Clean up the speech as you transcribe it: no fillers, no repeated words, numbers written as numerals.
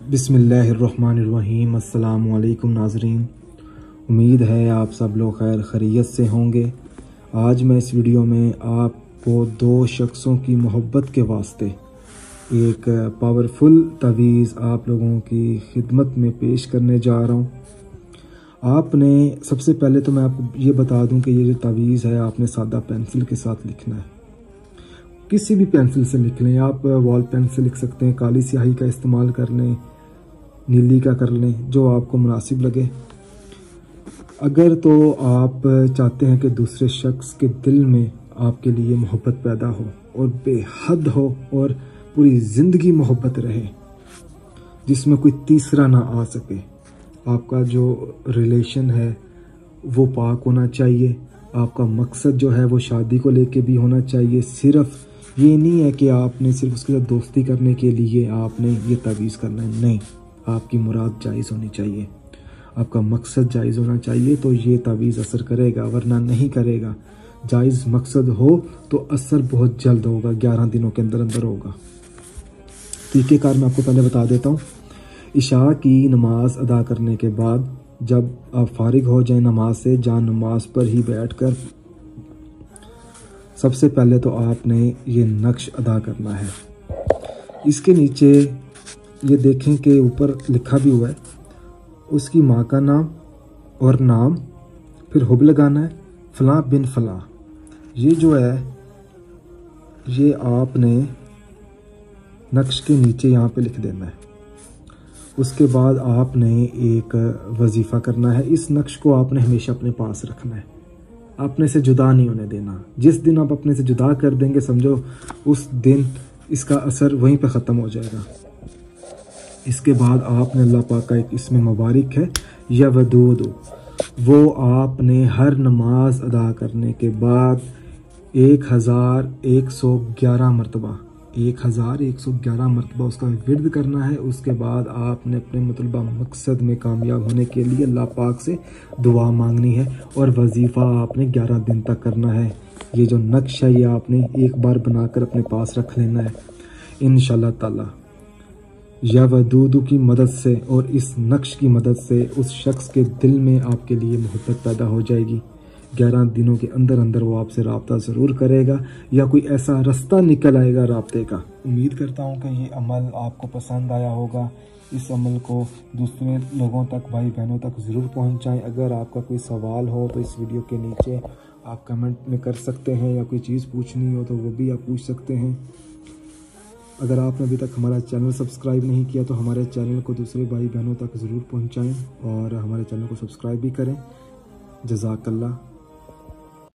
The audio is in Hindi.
बिस्मिल्लाहिर्रहमानिर्रहीम। अस्सलामु अलैकुम नाज़रीन, उम्मीद है आप सब लोग खैर खैरियत से होंगे। आज मैं इस वीडियो में आपको दो शख्सों की मोहब्बत के वास्ते एक पावरफुल तवीज़ आप लोगों की खिदमत में पेश करने जा रहा हूँ। आपने सबसे पहले तो मैं आपको ये बता दूं कि ये जो तवीज़ है आपने सादा पेंसिल के साथ लिखना है। किसी भी पेंसिल से लिख लें, आप वॉल पेन से लिख सकते हैं, काली स्याही का इस्तेमाल कर लें, नीली का कर लें, जो आपको मुनासिब लगे। अगर तो आप चाहते हैं कि दूसरे शख्स के दिल में आपके लिए मोहब्बत पैदा हो और बेहद हो और पूरी ज़िंदगी मोहब्बत रहे, जिसमें कोई तीसरा ना आ सके, आपका जो रिलेशन है वो पाक होना चाहिए। आपका मकसद जो है वो शादी को लेके भी होना चाहिए। सिर्फ ये नहीं है कि आपने सिर्फ उसके साथ दोस्ती करने के लिए आपने ये तवीज़ करना है, नहीं, आपकी मुराद जायज़ होनी चाहिए, आपका मकसद जायज़ होना चाहिए, तो ये तवीज़ असर करेगा, वरना नहीं करेगा। जायज़ मकसद हो तो असर बहुत जल्द होगा, 11 दिनों के अंदर अंदर होगा। तरीक़ेकार मैं आपको पहले बता देता हूँ। इशा की नमाज अदा करने के बाद जब आप फारिग हो जाए नमाज से, जान नमाज पर ही बैठकर सबसे पहले तो आपने ये नक्श अदा करना है। इसके नीचे ये देखें कि ऊपर लिखा भी हुआ है उसकी माँ का नाम और नाम, फिर हुब लगाना है, फ़लाँ बिन फ़लाँ। ये जो है ये आपने नक्श के नीचे यहाँ पे लिख देना है। उसके बाद आपने एक वजीफ़ा करना है। इस नक्श को आपने हमेशा अपने पास रखना है, अपने से जुदा नहीं होने देना। जिस दिन आप अपने से जुदा कर देंगे, समझो उस दिन इसका असर वहीं पे ख़त्म हो जाएगा। इसके बाद आपने अल्लाह पाक का एक इसमें मुबारक है या वदूद, वो आपने हर नमाज अदा करने के बाद 1111 मरतबा 1111 मरतबा उसका विर्द करना है। उसके बाद आपने अपने मतलबा मकसद में कामयाब होने के लिए अल्लाह पाक से दुआ मांगनी है और वजीफ़ा आपने 11 दिन तक करना है। ये जो नक्श है ये आपने एक बार बनाकर अपने पास रख लेना है। इंशाअल्लाह ताला या वदूदू की मदद से और इस नक्श की मदद से उस शख्स के दिल में आपके लिए मोहब्बत पैदा हो जाएगी। 11 दिनों के अंदर अंदर वो आपसे रब्ता ज़रूर करेगा या कोई ऐसा रास्ता निकल आएगा रब्ते का। उम्मीद करता हूँ कि ये अमल आपको पसंद आया होगा। इस अमल को दूसरे लोगों तक, भाई बहनों तक ज़रूर पहुँचाएँ। अगर आपका कोई सवाल हो तो इस वीडियो के नीचे आप कमेंट में कर सकते हैं, या कोई चीज़ पूछनी हो तो वो भी आप पूछ सकते हैं। अगर आपने अभी तक हमारा चैनल सब्सक्राइब नहीं किया तो हमारे चैनल को दूसरे भाई बहनों तक ज़रूर पहुँचाएँ और हमारे चैनल को सब्सक्राइब भी करें। जज़ाकल्लाह।